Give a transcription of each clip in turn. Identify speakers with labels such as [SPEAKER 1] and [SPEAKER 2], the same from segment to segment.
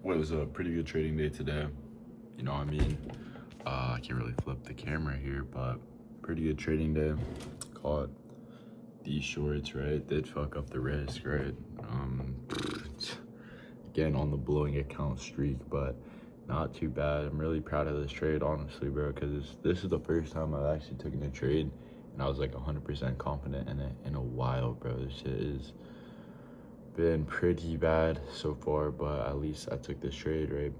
[SPEAKER 1] Well, it was a pretty good trading day today. You know what I mean? I can't really flip the camera here, but pretty good trading day. Caught these shorts, right? Did fuck up the risk, right? Again, on the blowing account streak, but not too bad. I'm really proud of this trade, honestly, bro, because this is the first time I've actually taken a trade and I was like 100% confident in it in a while, bro. This shit is been pretty bad so far, but at least I took this trade, right?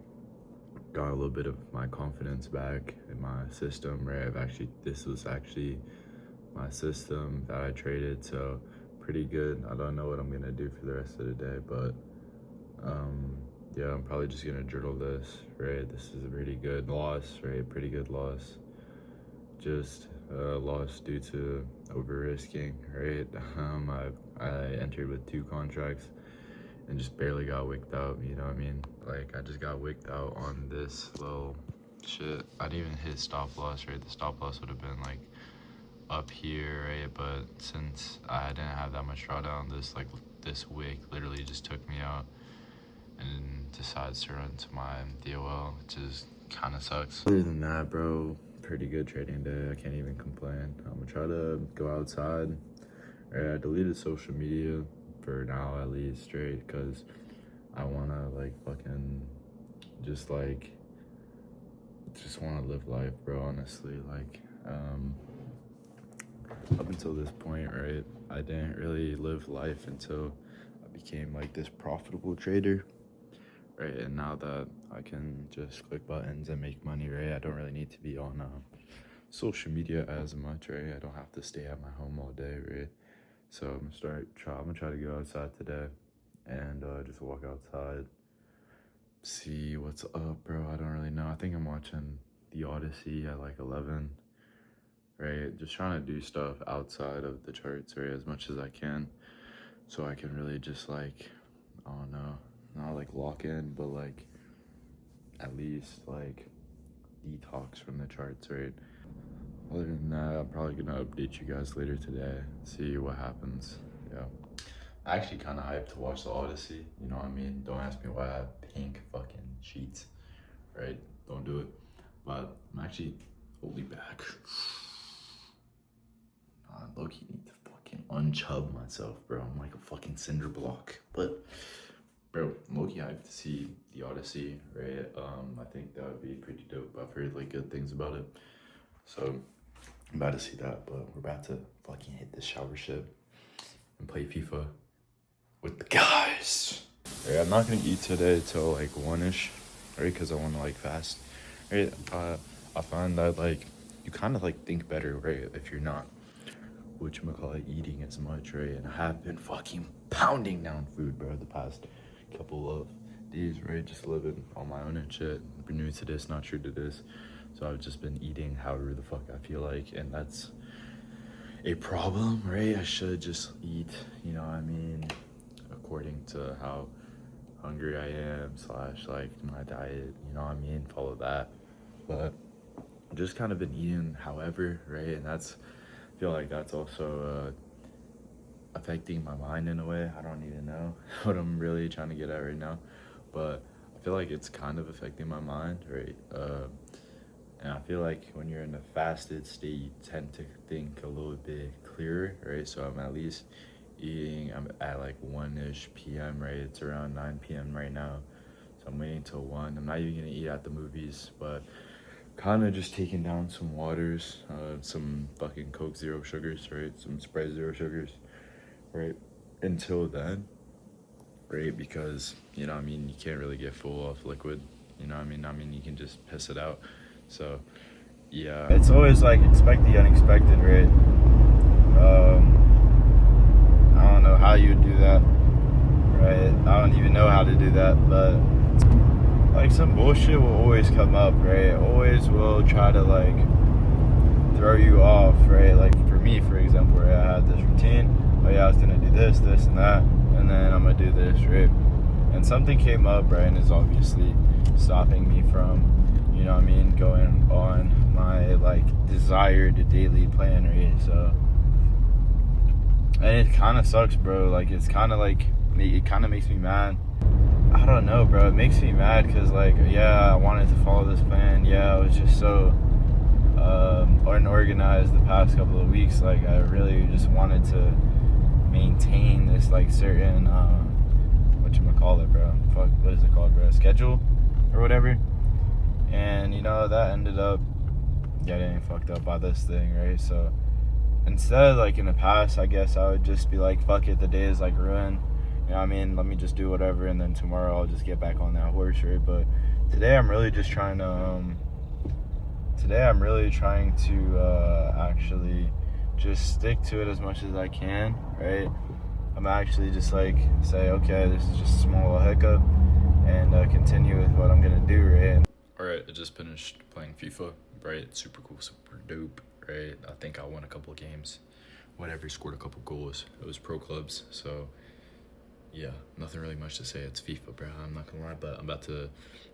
[SPEAKER 1] Got a little bit of my confidence back in my system, right? This was actually my system that I traded, so pretty good. I don't know what I'm gonna do for the rest of the day, but yeah, I'm probably just gonna journal this, right? This is a pretty good loss, right? Pretty good loss. Just loss due to over risking, right? I entered with 2 contracts and just barely got wicked out, you know what I mean? Like, I just got wicked out on this little shit. I didn't even hit stop loss, right? The stop loss would have been like up here, right? But since I didn't have that much drawdown, this wick literally just took me out and decides to run to my DOL, which is kind of sucks. Other than that, bro, pretty good trading day. I can't even complain. I'm gonna try to go outside. Right, I deleted social media for now, at least, straight, because I wanna like fucking just want to live life, bro. Honestly, like up until this point, right, I didn't really live life until I became like this profitable trader, right? And now that I can just click buttons and make money, right, I don't really need to be on social media as much, right? I don't have to stay at my home all day, right? So I'm gonna try to go outside today and just walk outside, see what's up, bro. I don't really know. I think I'm watching The Odyssey at like 11, right? Just trying to do stuff outside of the charts, right, as much as I can, so I can really just like, I don't know, not like lock in, but like at least like detox from the charts, right? Other than that, I'm probably gonna update you guys later today, see what happens. Yeah, I actually kind of hyped to watch The Odyssey, you know what I mean? Don't ask me why I have pink fucking sheets, right? Don't do it. But I'm actually fully back. I low-key need to fucking unchub myself, bro. I'm like a fucking cinder block. But bro, I'm low-key hyped to see The Odyssey, right? I think that would be pretty dope. I've heard like good things about it, so I'm about to see that. But we're about to fucking hit the shower ship and play FIFA with the guys. Right, I'm not gonna eat today till like 1-ish, right? Because I want to like fast, right? I find that like you kind of like think better, right, if you're not eating as much, right? And I have been fucking pounding down food, bro, the past couple of days, right? Just living on my own and shit. Been new to this, not true to this. So I've just been eating however the fuck I feel like, and that's a problem, right? I should just eat, you know what I mean, according to how hungry I am, / like my diet, you know what I mean, follow that. But I've just kind of been eating however, right? And I feel like that's also affecting my mind in a way. I don't even know what I'm really trying to get at right now, but I feel like it's kind of affecting my mind, right? And I feel like when you're in a fasted state, you tend to think a little bit clearer, right? So I'm at least eating, I'm at like 1-ish p.m., right? It's around 9 p.m. right now, so I'm waiting till 1. I'm not even gonna eat at the movies, but kind of just taking down some waters, some fucking Coke Zero Sugars, right? Some Sprite Zero Sugars, right? Until then, right? Because, you know what I mean, you can't really get full off liquid, you know what I mean? I mean, you can just piss it out. So, yeah. It's always like expect the unexpected, right? I don't know how you would do that, right? I don't even know how to do that, but like some bullshit will always come up, right? Always will try to like throw you off, right? Like for me, for example, right? I had this routine. Oh yeah, I was gonna do this, and that, and then I'm gonna do this, right? And something came up, right? And is obviously stopping me from, you know what I mean, going on my like desired daily plan, right? So, and it kind of sucks, bro. Like it's kind of like, it kind of makes me mad,
[SPEAKER 2] I don't know, bro. It makes me mad because, like, yeah, I wanted to follow this plan. Yeah, I was just so unorganized the past couple of weeks. Like, I really just wanted to maintain this, like, certain, whatchamacallit, bro? Fuck, what is it called, bro? Schedule or whatever. And, you know, that ended up getting fucked up by this thing, right? So instead, like, in the past, I guess I would just be like, fuck it, the day is, like, ruined. You know what I mean? Let me just do whatever, and then tomorrow I'll just get back on that horse, right? But today I'm really just trying to, actually just stick to it as much as I can, right? I'm actually just, like, say, okay, this is just a small little hiccup, and continue with what I'm gonna do, right?
[SPEAKER 1] Alright, I just finished playing FIFA, right? Super cool, super dope, right? I think I won a couple of games. Whatever, scored a couple goals. It was pro clubs, so yeah, nothing really much to say. It's FIFA, bro. I'm not gonna lie, but I'm about to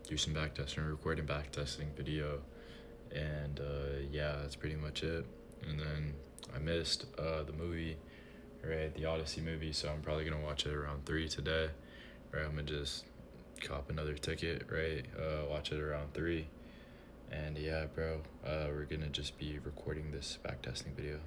[SPEAKER 1] do some backtesting, record a backtesting video, and yeah, that's pretty much it. And then I missed the movie, right? The Odyssey movie, so I'm probably gonna watch it around 3 today, right? I'm gonna just cop another ticket, right? Watch it around 3, and yeah, bro, we're gonna just be recording this backtesting video.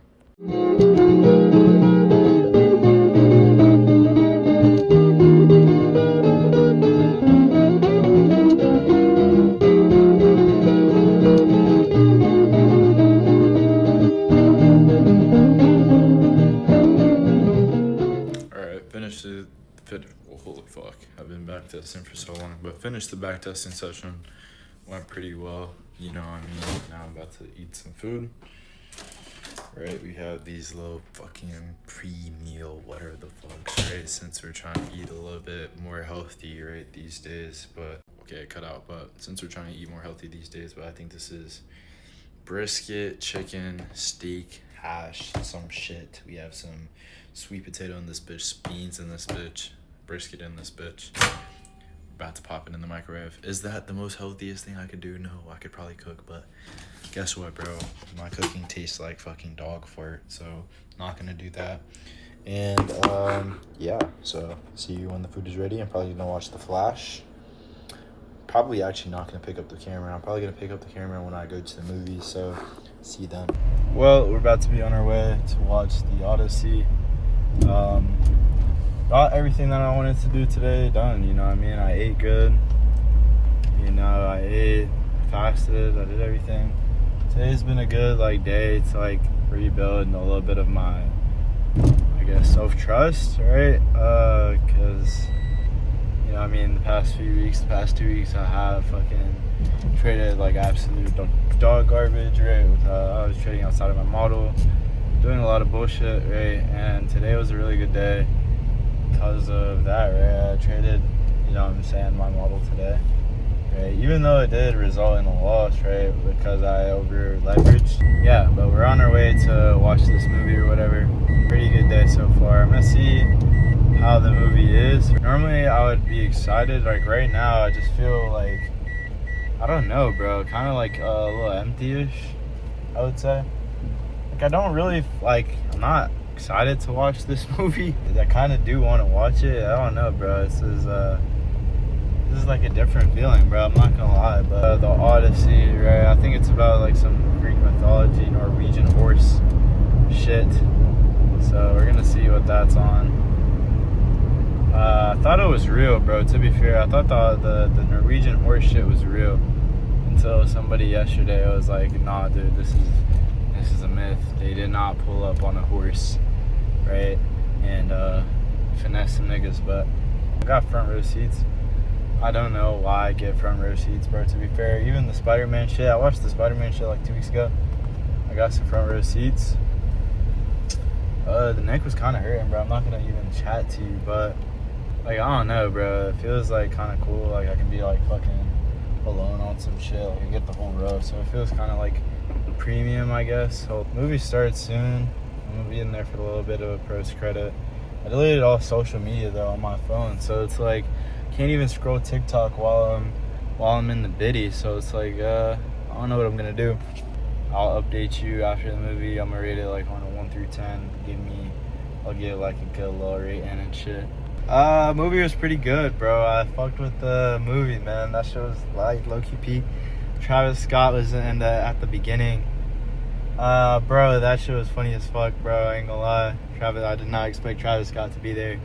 [SPEAKER 1] Holy fuck, I've been backtesting for so long, but finished the backtesting session, went pretty well, you know what I mean. Now I'm about to eat some food, right? We have these little fucking pre-meal, whatever the fucks, right? Since we're trying to eat a little bit more healthy, right, these days, but, okay, cut out, but since we're trying to eat more healthy these days, but I think this is brisket, chicken, steak, hash, some shit. We have some sweet potato in this bitch, beans in this bitch, brisket in this bitch. About to pop it in the microwave. Is that the most healthiest thing I could do? No, I could probably cook, but guess what, bro? My cooking tastes like fucking dog fart, so not gonna do that. And yeah, so see you when the food is ready. I'm probably gonna watch The Flash. Probably actually not gonna pick up the camera. I'm probably gonna pick up the camera when I go to the movies, so see you then. Well, we're about to be on our way to watch The Odyssey. Got everything that I wanted to do today done, you know what I mean? I ate good, you know, I ate, fasted, I did everything. Today's been a good, like, day to, like, rebuild a little bit of my, I guess, self-trust, right? Because, you know what I mean, the past 2 weeks, I have fucking traded, like, absolute dog garbage, right? I was trading outside of my model, doing a lot of bullshit, right? And today was a really good day because of that, right? I traded, you know what I'm saying, my model today, right? Even though it did result in a loss, right? Because I over leveraged. Yeah, but we're on our way to watch this movie or whatever. Pretty good day so far. I'm gonna see how the movie is. Normally I would be excited. Like right now, I just feel like, I don't know, bro. Kind of like a little empty-ish, I would say. Like I don't really, like, I'm not excited to watch this movie. I kind of do want to watch it. I don't know, bro. This is like a different feeling, bro. I'm not gonna lie. But the Odyssey, right? I think it's about like some Greek mythology, Norwegian horse shit. So we're gonna see what that's on. I thought it was real, bro. To be fair, I thought the Norwegian horse shit was real until somebody yesterday was like, "Nah, dude, this is a myth. They did not pull up on a horse, right, and finesse some niggas." But I got front row seats. I don't know why I get front row seats, bro. To be fair, even the Spider-Man shit, I watched the Spider-Man shit like 2 weeks ago. I got some front row seats. The neck was kind of hurting, bro. I'm not gonna even chat to you, but like, I don't know, bro. It feels like kind of cool. Like I can be like fucking alone on some shit. Like I get the whole row, so it feels kind of like premium, I guess. So movie starts soon. I'm gonna be in there for a little bit of a post credit. I deleted all social media though on my phone, so it's like can't even scroll TikTok while I'm in the biddy. So it's like I don't know what I'm gonna do. I'll update you after the movie. I'm gonna rate it like on a 1 through 10. I'll get like a good little rating and shit.
[SPEAKER 2] Movie was pretty good, bro. I fucked with the movie, man. That shit was like low-key peak. Travis Scott was at the beginning. Bro, that shit was funny as fuck, bro. I ain't gonna lie. I did not expect Travis Scott to be there.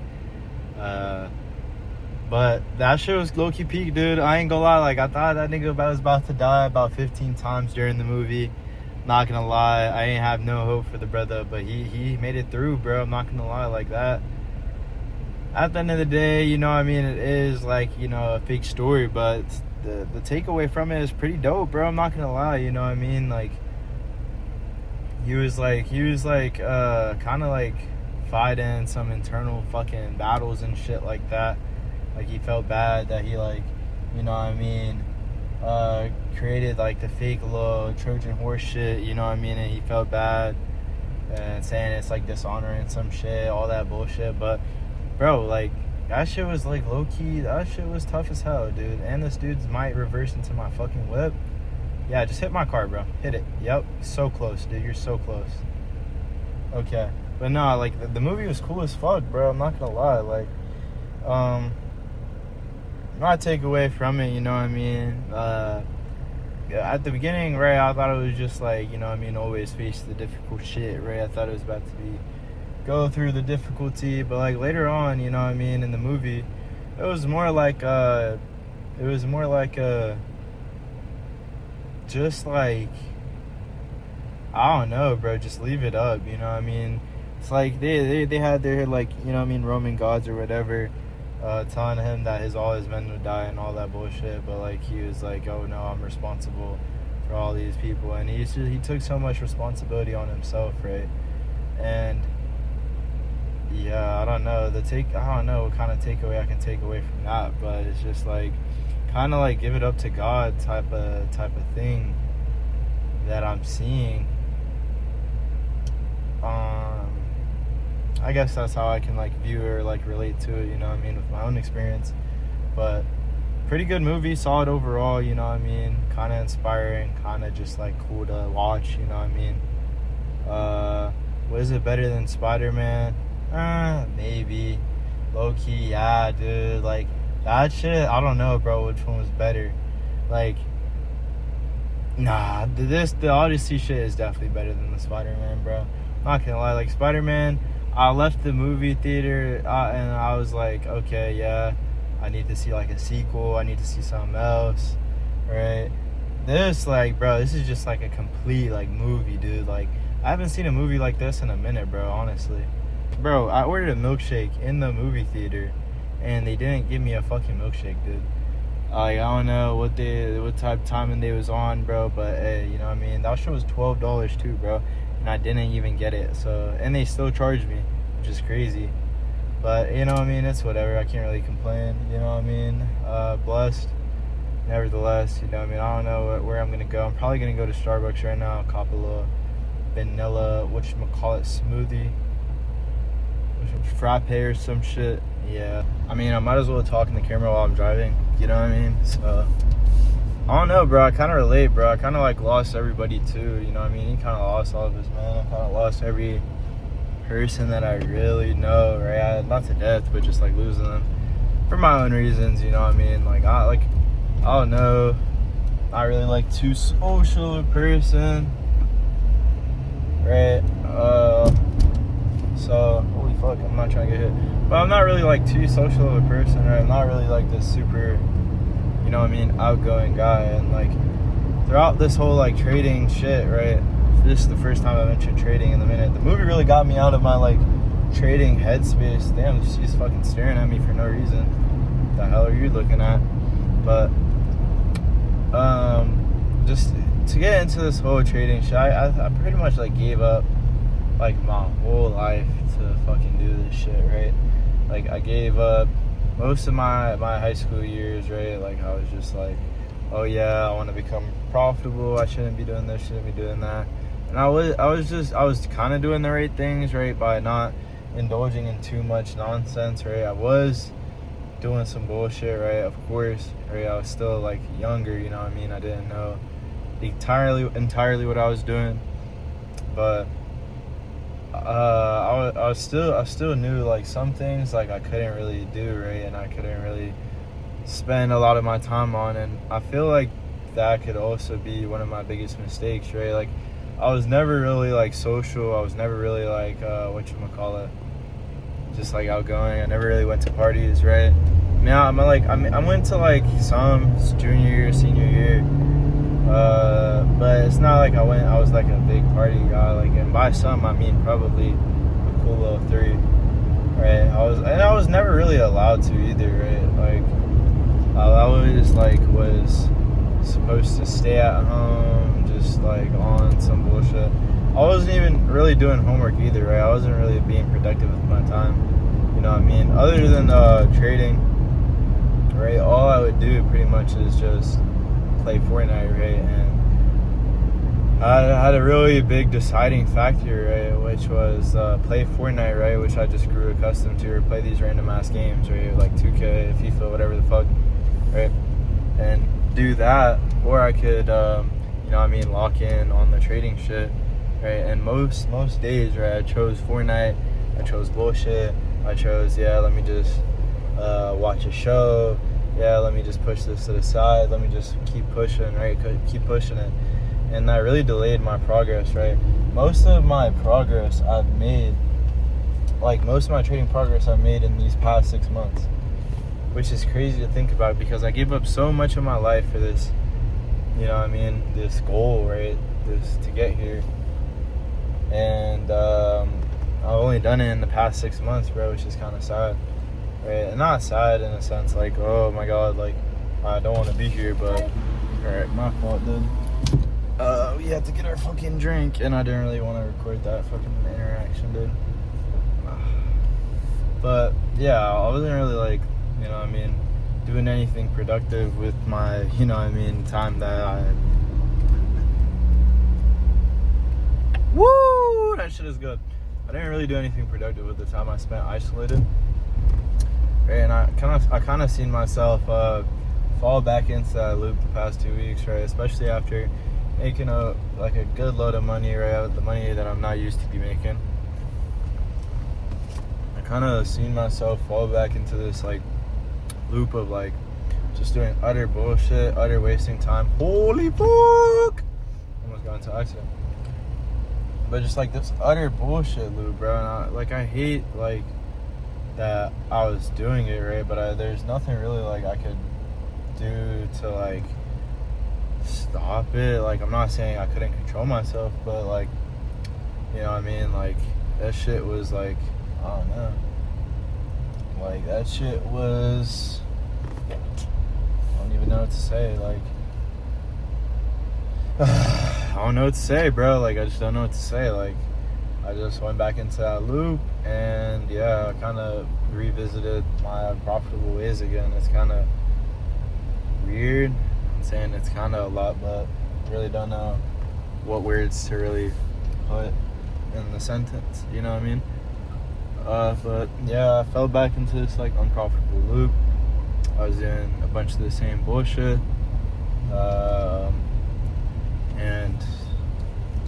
[SPEAKER 2] But that shit was low-key peak, dude. I ain't gonna lie. Like, I thought that nigga was about to die about 15 times during the movie. Not gonna lie. I ain't have no hope for the brother, but he made it through, bro. I'm not gonna lie like that. At the end of the day, you know what I mean, it is like, you know, a fake story, but the takeaway from it is pretty dope, bro. I'm not gonna lie, you know what I mean? Like, he was like kind of like fighting some internal fucking battles and shit like that. Like, he felt bad that he, like, you know what I mean, created like the fake little Trojan horse shit, you know what I mean, and he felt bad and saying it's like dishonoring some shit, all that bullshit. But bro, like, that shit was like low-key, that shit was tough as hell, dude. And this dude's might reverse into my fucking whip. Yeah, just hit my car, bro. Hit it. Yep. So close, dude. You're so close. Okay. But no, like, the movie was cool as fuck, bro. I'm not gonna lie. Like, not take away from it, you know what I mean? At the beginning, right, I thought it was just like, you know what I mean, always face the difficult shit, right? I thought it was about to be go through the difficulty, but like later on, you know what I mean, in the movie, it was more like just like, I don't know, bro, just leave it up, you know what I mean? It's like they had their, like, you know what I mean, Roman gods or whatever, telling him that all his men would die and all that bullshit, but like he was like, oh no, I'm responsible for all these people, and he took so much responsibility on himself, right? And yeah, I don't know what kind of takeaway I can take away from that, but it's just like kind of like give it up to God type of thing that I'm seeing. I guess that's how I can like view or like relate to it, you know what I mean, with my own experience. But pretty good movie, solid overall, you know what I mean, kind of inspiring, kind of just like cool to watch, you know what I mean. Was it better than Spider-Man? Maybe. Low-key, yeah, dude. Like, that shit, I don't know, bro, which one was better. Like, nah, the Odyssey shit is definitely better than the Spider-Man, bro. Not gonna lie, like, Spider-Man, I left the movie theater, and I was like, okay, yeah, I need to see, like, a sequel. I need to see something else, right? This, like, bro, this is just, like, a complete, like, movie, dude. Like, I haven't seen a movie like this in a minute, bro, honestly. Bro, I ordered a milkshake in the movie theater, and they didn't give me a fucking milkshake, dude. Like, I don't know what type of timing they was on, bro, but hey, you know what I mean? That shit was $12 too, bro, and I didn't even get it. So, and they still charged me, which is crazy. But, you know what I mean? It's whatever. I can't really complain, you know what I mean? Blessed. Nevertheless, you know what I mean? I don't know where I'm going to go. I'm probably going to go to Starbucks right now, cop a little vanilla, whatchamacallit, smoothie. Frappe or some shit. Yeah, I mean, I might as well talk in the camera while I'm driving, you know what I mean? So I don't know, bro. I kind of relate, bro. I kind of like lost everybody too, you know what I mean? He kind of lost all of his men. I kind of lost every person that I really know, right? Not to death, but just like losing them for my own reasons, you know what I mean? Like, I don't know, not really like too social a person, right? So, holy fuck, I'm not trying to get hit. But I'm not really like too social of a person, right? I'm not really like this super, you know what I mean, outgoing guy. And like, throughout this whole like trading shit, right? This is the first time I mentioned trading in a minute. The movie really got me out of my like trading headspace. Damn, she's fucking staring at me for no reason. What the hell are you looking at? But, just to get into this whole trading shit, I pretty much like gave up like my whole life to fucking do this shit, right? Like, I gave up most of my high school years, right? Like, I was just like, oh yeah, I want to become profitable. I shouldn't be doing this, shouldn't be doing that. And I was kind of doing the right things, right, by not indulging in too much nonsense, right? I was doing some bullshit, right? Of course, right? I was still like younger, you know what I mean? I didn't know entirely what I was doing, but I still knew like some things like I couldn't really do, right, and I couldn't really spend a lot of my time on, and I feel like that could also be one of my biggest mistakes, right? Like I was never really like social. I was never really like whatchamacallit, just like outgoing. I never really went to parties, right? Now I went to like some junior year, senior year, but it's not like I was like a big party guy. Like, and by some I mean probably a cool little 3, right? I was never really allowed to either, right? Like I always like was supposed to stay at home, just like on some bullshit. I wasn't even really doing homework either, right? I wasn't really being productive with my time, you know what I mean? Other than trading, right? All I would do pretty much is just play Fortnite, right? And I had a really big deciding factor, right? Which was play Fortnite, right? Which I just grew accustomed to, or play these random ass games, right? Like 2K, FIFA, whatever the fuck, right? And do that, or I could, you know what I mean, lock in on the trading shit, right? And most days, right, I chose Fortnite, I chose bullshit, I chose, yeah, let me just watch a show, yeah, let me just push this to the side, let me just keep pushing, right, keep pushing it. And that really delayed my progress, right? Most of my progress I've made, like most of my trading progress I've made in these past 6 months, which is crazy to think about because I gave up so much of my life for this, you know what I mean, this goal, right, this to get here. And I've only done it in the past 6 months, bro, which is kind of sad, right? And not sad in a sense like, oh my god, like I don't want to be here, but alright, my fault, dude. We had to get our fucking drink, and I didn't really want to record that fucking interaction, dude. But yeah, I wasn't really like, you know what I mean, doing anything productive with my, you know what I mean, time that I... Woo! That shit is good. I didn't really do anything productive with the time I spent isolated. Right, and I kind of seen myself fall back into that loop the past 2 weeks, right? Especially after making a good load of money, right? The money that I'm not used to be making. I kind of seen myself fall back into this like loop of like just doing utter bullshit, utter wasting time. Holy fuck! Almost got into an accident. But just like this utter bullshit loop, bro. And I hate like that I was doing it, right? But there's nothing really like I could do to like stop it. Like, I'm not saying I couldn't control myself, but like, you know what I mean, like that shit was like, I don't know, like that shit was, I don't even know what to say, like I don't know what to say, bro. Like, I just don't know what to say. Like, I just went back into that loop, and yeah, I kind of revisited my profitable ways again. It's kind of weird. I'm saying it's kind of a lot, but I really don't know what words to really put in the sentence, you know what I mean? But yeah, I fell back into this like unprofitable loop. I was doing a bunch of the same bullshit, and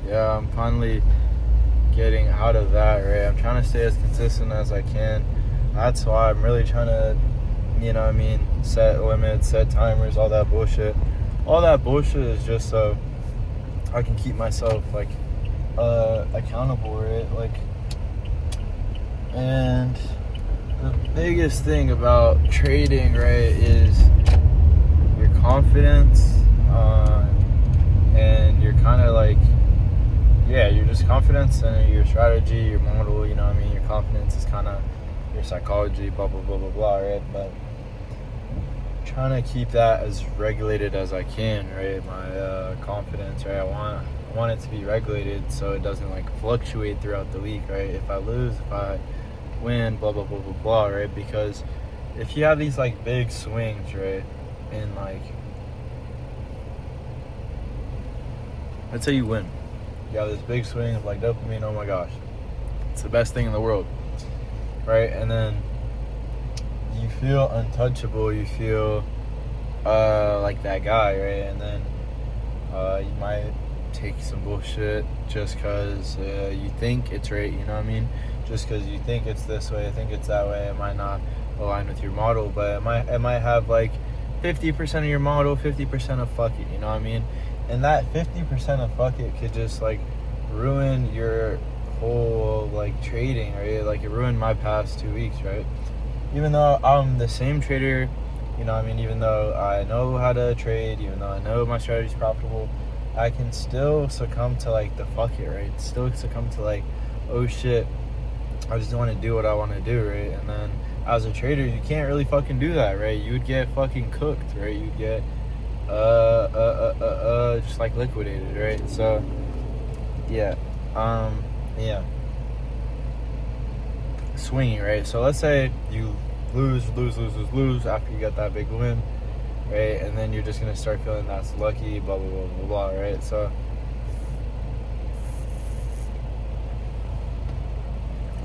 [SPEAKER 2] yeah, I'm finally getting out of that, right? I'm trying to stay as consistent as I can. That's why I'm really trying to, you know what I mean, set limits, set timers, all that bullshit. All that bullshit is just so I can keep myself like accountable, right? Like, and the biggest thing about trading, right, is your confidence, and you're kind of like, yeah, you're just confidence in your strategy, your model, you know what I mean? Your confidence is kind of your psychology, blah, blah, blah, blah, blah, right? But trying to keep that as regulated as I can, right? My confidence, right? I want it to be regulated so it doesn't like fluctuate throughout the week, right? If I lose, if I win, blah, blah, blah, blah, blah, right? Because if you have these like big swings, right? And like, let's say you win. You have this big swing of like dopamine, oh my gosh, it's the best thing in the world, right? And then you feel untouchable, you feel like that guy, right? And then you might take some bullshit just because you think it's right, you know what I mean? Just because you think it's this way, I think it's that way, it might not align with your model, but it might have like 50% of your model, 50% of fuck it, you know what I mean? And that 50% of fuck it could just like ruin your whole like trading, right? Like it ruined my past 2 weeks, right? Even though I'm the same trader, you know what I mean, even though I know how to trade, even though I know my strategy's profitable, I can still succumb to like the fuck it, right? Still succumb to like, oh shit, I just want to do what I want to do, right? And then as a trader, you can't really fucking do that, right? You would get fucking cooked, right? You'd get just like liquidated, right? So yeah, swinging, right? So let's say you lose after you get that big win, right? And then you're just gonna start feeling that's lucky, blah blah blah blah blah, right? So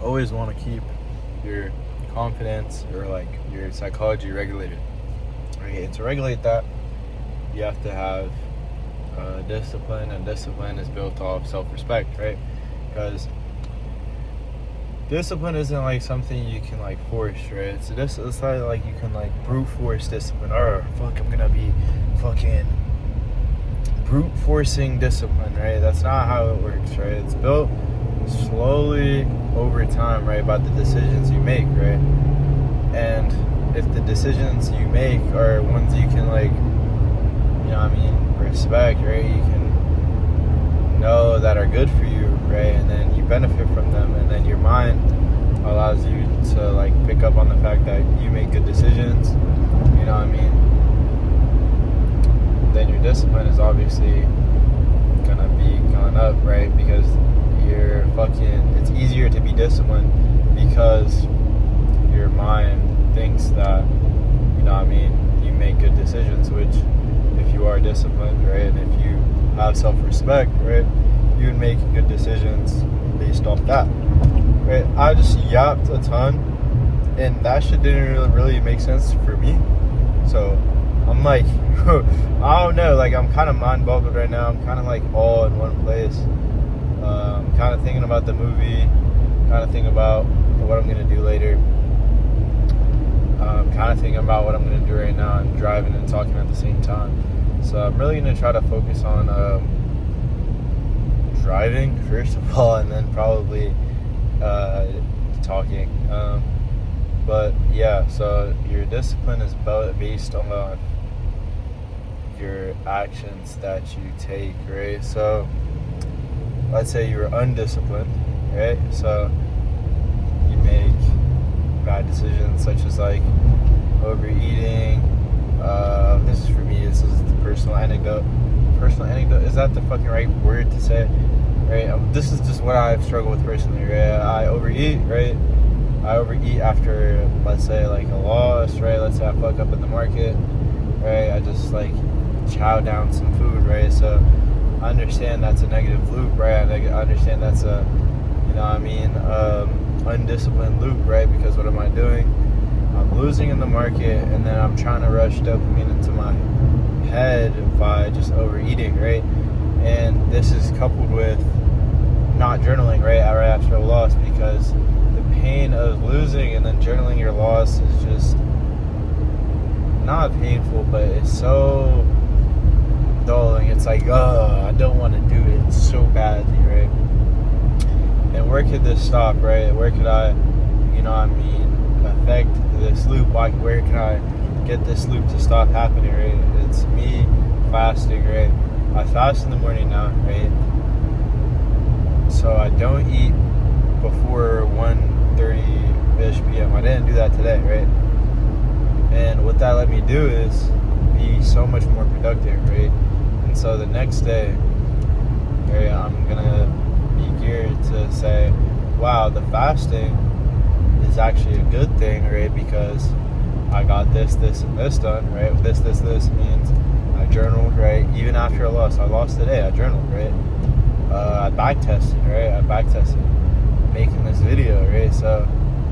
[SPEAKER 2] always want to keep your confidence or like your psychology regulated, right? And to regulate that, you have to have discipline, and discipline is built off self-respect, right? Because discipline isn't like something you can like force, right? It's not like you can like brute force discipline. Or fuck, I'm gonna be fucking brute forcing discipline, right? That's not how it works, right? It's built slowly over time, right? By the decisions you make, right? And if the decisions you make are ones you can like, you know what I mean, respect, right? You can know that are good for you, right? And then you benefit from them, and then your mind allows you to like pick up on the fact that you make good decisions, you know what I mean? Then your discipline is obviously gonna be going up, right? Because it's easier to be disciplined because your mind thinks that, you know what I mean, you make good decisions, which if you are disciplined, right, and if you have self-respect, right, you would make good decisions based off that, right? I just yapped a ton, and that shit didn't really make sense for me, so I'm like, I don't know, like I'm kind of mind-boggled right now. I'm kind of like all in one place. Kind of thinking about the movie, kind of thinking about what I'm going to do later, kind of thinking about what I'm going to do right now. I'm driving and talking at the same time, so I'm really going to try to focus on driving first of all, and then probably talking, but yeah, so your discipline is based on your actions that you take, right? So let's say you're undisciplined, right? So you make bad decisions such as like overeating. This is for me, this is the personal anecdote, is that the fucking right word to say, right? This is just what I've struggled with personally, right? I overeat, right? I overeat after, let's say, like a loss, right? Let's say I fuck up in the market, right? I just like chow down some food, right? So I understand that's a negative loop, right? I understand that's a, you know what I mean, undisciplined loop, right? Because what am I doing? I'm losing in the market, and then I'm trying to rush dopamine into my head by just overeating, right? And this is coupled with not journaling, right after a loss, because the pain of losing and then journaling your loss is just not painful, but it's so dulling. It's like, oh, I don't want to do it so badly, right? And where could this stop, right? Where could I, you know what I mean, affect this loop? Like, where can I get this loop to stop happening, right? It's me fasting, right? I fast in the morning now, right? So I don't eat before 1:30-ish p.m. I didn't do that today, right? And what that let me do is be so much more productive, right? And so the next day, right, I'm gonna be geared to say, wow, the fasting is actually a good thing, right? Because I got this, and this done, right? This means I journaled, right? Even after a loss, I lost today, I journaled, right? I back tested, right? Making this video, right? So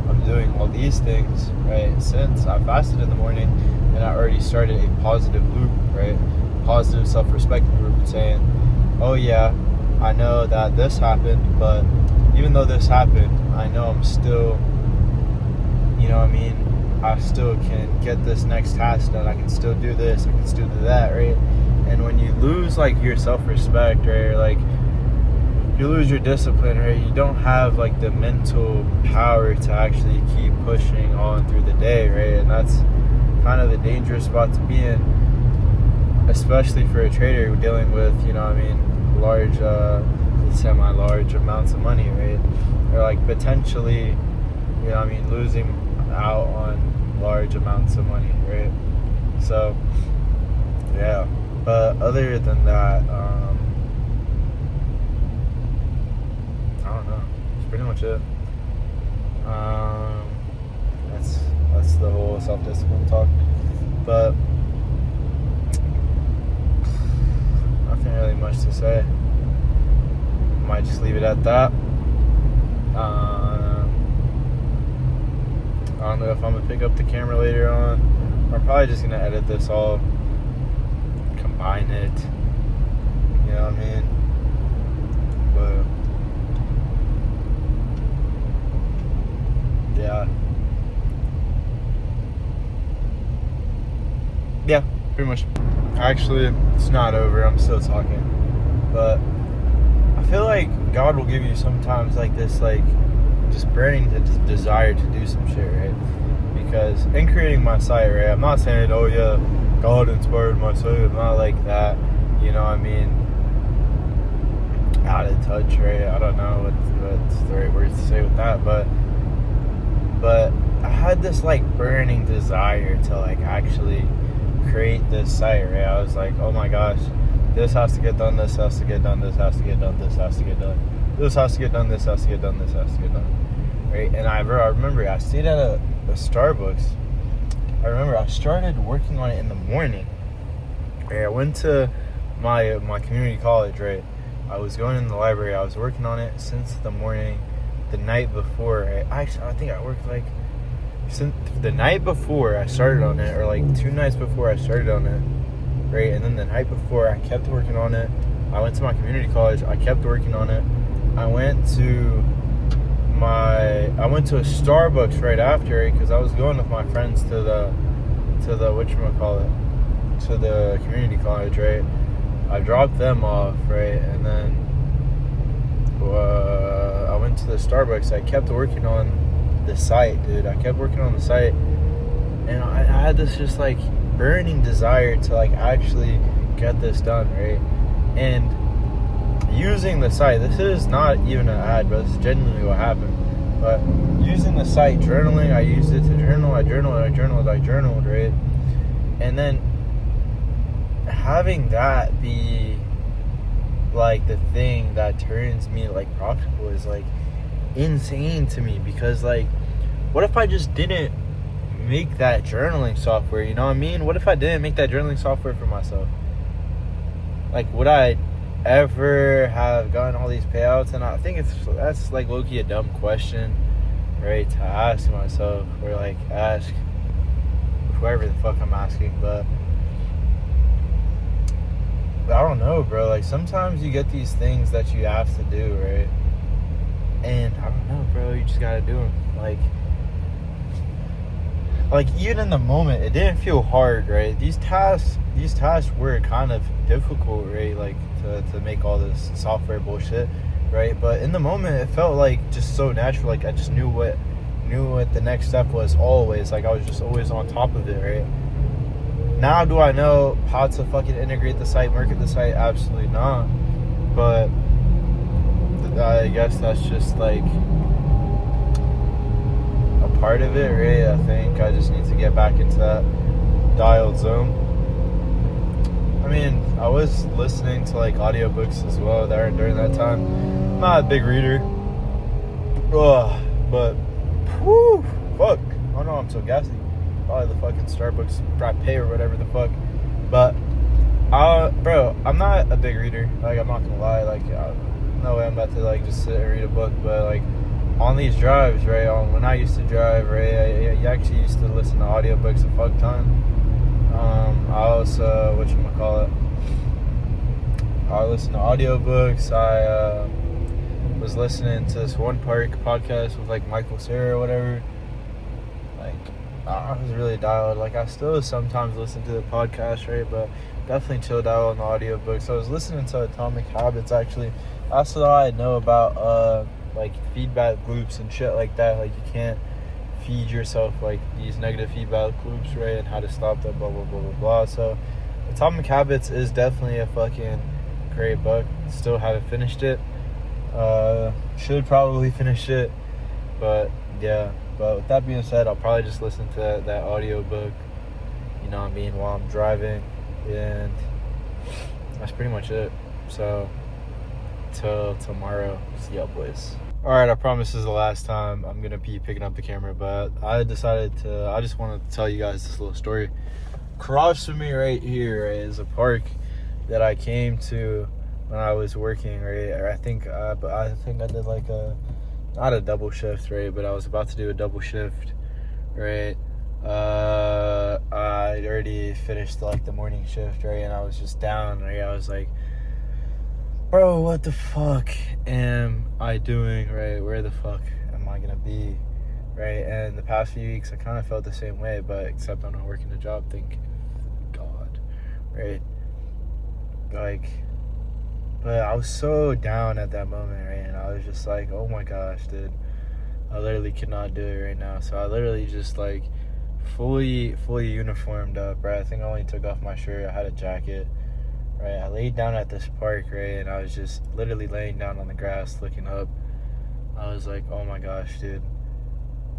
[SPEAKER 2] I'm doing all these things, right? Since I fasted in the morning, and I already started a positive loop, right? Positive self-respect loop, saying, oh yeah, I know that this happened, but even though this happened, I know I'm still, you know what I mean, I still can get this next task done. I can still do this, I can still do that, right? And when you lose like your self-respect, right, or like you lose your discipline, right, you don't have like the mental power to actually keep pushing on through the day, right? And that's kind of the dangerous spot to be in, especially for a trader dealing with, you know what I mean, large, semi-large amounts of money, right? Or like potentially, you know what I mean, losing out on large amounts of money, right? So, yeah. But other than that, I don't know. That's pretty much it. That's the whole self-discipline talk. But nothing really much to say. Might just leave it at that. I don't know if I'm gonna pick up the camera later on. I'm probably just gonna edit this all, combine it. You know what I mean? But yeah. Yeah, pretty much. Actually, it's not over. I'm still talking. But I feel like God will give you sometimes like this, like, just burning desire to do some shit, right? Because in creating my site, right, I'm not saying, oh yeah, God inspired my site. I'm not like that. You know what I mean? Out of touch, right? I don't know what's the right words to say with that, but I had this like burning desire to like actually create this site, right? I was like, oh my gosh, this has to get done, this has to get done, this has to get done, this has to get done, this has to get done, this has to get done, this has to get done, right? And I remember I stayed at a Starbucks. I remember I started working on it in the morning, right? I went to my community college, right? I was going in the library. I was working on it since the morning, the night before. Right? I think I worked like since the night before I started on it, or like 2 nights before I started on it, right? And then the night before, I kept working on it. I went to my community college. I kept working on it. I went to a Starbucks right after it because I was going with my friends to the whatchamacallit, to the community college, right? I dropped them off, right? And then I went to the Starbucks. I kept working on the site, dude. I kept working on the site, and I had this just like burning desire to like actually get this done, right? And using the site, this is not even an ad, but this is genuinely what happened. But using the site, journaling, I used it to journal. I journaled, right? And then having that be like the thing that turns me like profitable is like insane to me, because like, what if I just didn't make that journaling software? You know what I mean? What if I didn't make that journaling software for myself? Like, would I ever have gotten all these payouts? And I think that's like low-key a dumb question, right, to ask myself, or like ask whoever the fuck I'm asking. But I don't know, bro. Like, sometimes you get these things that you have to do, right? And I don't know, bro. You just gotta do them. Like even in the moment, it didn't feel hard, right? These tasks were kind of difficult, right? Like to make all this software bullshit, right? But in the moment, it felt like just so natural. Like I just knew what the next step was always. Like I was just always on top of it, right? Now, do I know how to fucking integrate the site, market the site? Absolutely not. But I guess that's just like a part of it, right? I think I just need to get back into that dialed zone. I mean, I was listening to like audiobooks as well there during that time. I'm not a big reader. But whew, fuck. Oh no, I'm so gassy. Probably the fucking Starbucks frappe or whatever the fuck. But bro, I'm not a big reader. Like, I'm not gonna lie. Like, no way I'm about to like just sit and read a book. But like on these drives, right? When I used to drive, right? I actually used to listen to audiobooks a fuck ton. I also, I listen to audiobooks. I was listening to this One Park podcast with like Michael Cera or whatever. Like, I was really dialed. Like, I still sometimes listen to the podcast, right? But definitely chilled out on the audiobooks. I was listening to Atomic Habits, actually. That's all I know about, like, feedback loops and shit like that. Like, you can't feed yourself, like, these negative feedback loops, right? And how to stop that, blah, blah, blah, blah, blah. So, Atomic Habits is definitely a fucking great book. Still haven't finished it. Should probably finish it. But, yeah. But with that being said, I'll probably just listen to that audio book, you know what I mean, while I'm driving, and that's pretty much it. So, till tomorrow, see y'all boys. Alright, I promise this is the last time I'm gonna be picking up the camera, but I just wanted to tell you guys this little story. Across from me right here, right, is a park that I came to when I was working, right? I think I did like not a double shift, right? But I was about to do a double shift, right? I already finished like the morning shift, right? And I was just down, right? I was like, bro, what the fuck am I doing, right? Where the fuck am I gonna be, right? And the past few weeks, I kind of felt the same way, but except I'm not working a job, thank God, right? Like, but I was so down at that moment, right? And I was just like, oh my gosh, dude, I literally cannot do it right now. So I literally just like fully uniformed up, right? I think I only took off my shirt. I had a jacket, right? I laid down at this park, right? And I was just literally laying down on the grass looking up. I was like, oh my gosh, dude,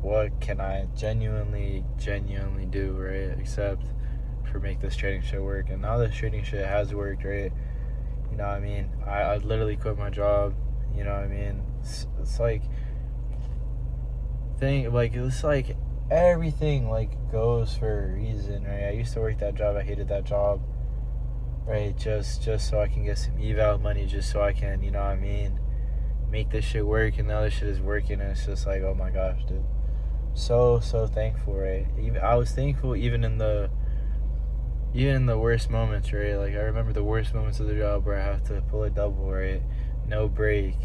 [SPEAKER 2] what can I genuinely do, right? Except for make this trading shit work. And now this trading shit has worked, right? You know what I mean? I literally quit my job. You know what I mean? It's like it's like everything like goes for a reason, right? I used to work that job. I hated that job, right? Just so I can get some eval money, just so I can, you know what I mean, make this shit work. And the other shit is working, and it's just like, oh my gosh, dude, so thankful, right? I was thankful even in the worst moments, right? Like, I remember the worst moments of the job where I have to pull a double, right? No break.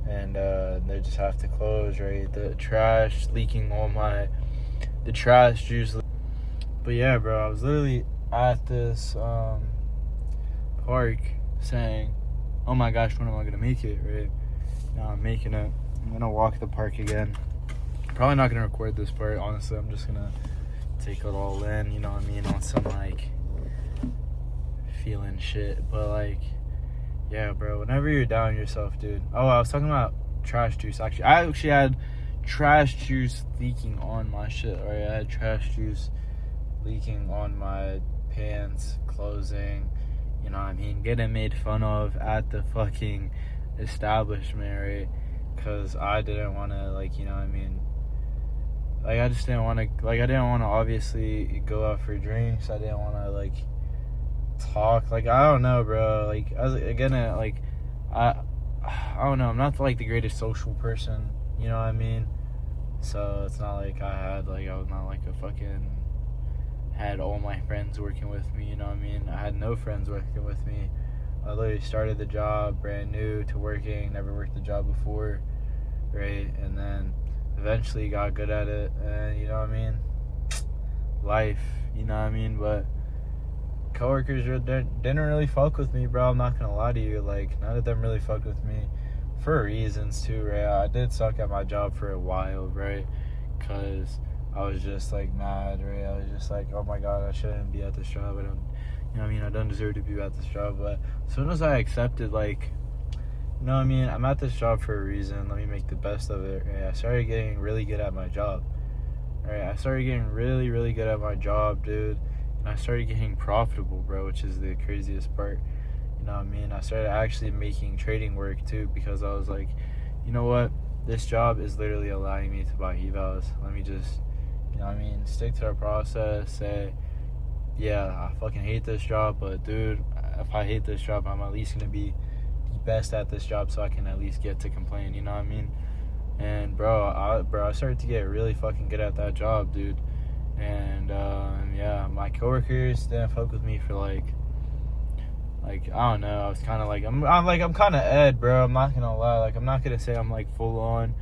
[SPEAKER 2] And they just have to close, right? The trash leaking the trash juice. But yeah, bro, I was literally at this park saying, oh my gosh, when am I going to make it, right? Now I'm making it. I'm going to walk the park again. Probably not going to record this part, honestly. I'm just going to take it all in, you know what I mean, on some like feeling shit. But like, yeah, bro, whenever you're down on yourself, dude. Oh, I was talking about trash juice. Actually, I had trash juice leaking on my shit, right? I had trash juice leaking on my pants, clothing, you know what I mean, getting made fun of at the fucking establishment, right? Because I didn't want to, like, you know what I mean, like, I just didn't want to, like, I didn't want to obviously go out for drinks. I didn't want to, like, talk. Like, I don't know, bro. Like, I don't know. I'm not, like, the greatest social person. You know what I mean? So, it's not like I was not, like, had all my friends working with me. You know what I mean? I had no friends working with me. I literally started the job brand new to working. Never worked the job before, right? And then eventually got good at it, and you know what I mean, life, you know what I mean. But coworkers didn't really fuck with me, bro. I'm not gonna lie to you. Like, none of them really fucked with me for reasons too, right? I did suck at my job for a while, right? Because I was just like mad, right? I was just like, oh my god, I shouldn't be at this job. I don't, you know what I mean, I don't deserve to be at this job. But as soon as I accepted, like, you know what I mean, I'm at this job for a reason, let me make the best of it, right? I started getting really good at my job, right? I started getting really good at my job, dude. And I started getting profitable, bro, which is the craziest part. You know what I mean? I started actually making trading work too, because I was like, you know what, this job is literally allowing me to buy evals. Let me just, you know what I mean, stick to the process, say, yeah, I fucking hate this job, but dude, if I hate this job, I'm at least gonna be the best at this job, so I can at least get to complain, you know what I mean? And bro, I started to get really fucking good at that job, dude. And yeah, my coworkers didn't fuck with me for like like, I don't know. I was kind of like, I'm kind of Ed, bro. I'm not gonna lie. Like, I'm not gonna say I'm like full on,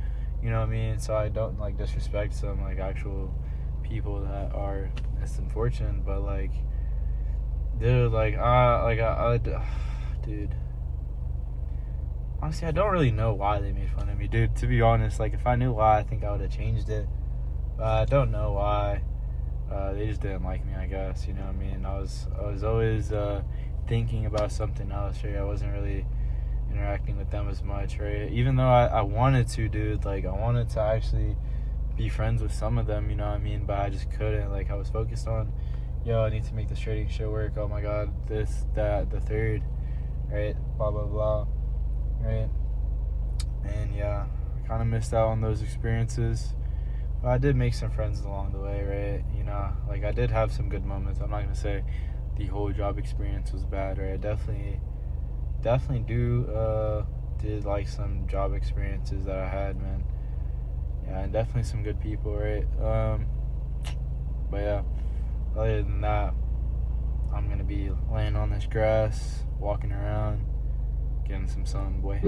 [SPEAKER 2] you know what I mean? So I don't like disrespect some like actual people that are less than fortunate, but like, dude, dude. Honestly, I don't really know why they made fun of me, dude. To be honest, like if I knew why, I think I would have changed it. But I don't know why. They just didn't like me, I guess. You know what I mean? I was always thinking about something else, right? I wasn't really interacting with them as much, right? Even though I wanted to, dude. Like I wanted to actually be friends with some of them, you know what I mean? But I just couldn't. Like I was focused on, yo, I need to make this trading shit work. Oh my god, this, that, the third, right? Blah blah blah, right? And yeah, I kind of missed out on those experiences. But I did make some friends along the way, right? You know, like I did have some good moments. I'm not gonna say the whole job experience was bad, right? I definitely did like some job experiences that I had, man. Yeah, and definitely some good people, right? But yeah, other than that, I'm gonna be laying on this grass, walking around, getting some sun, boy.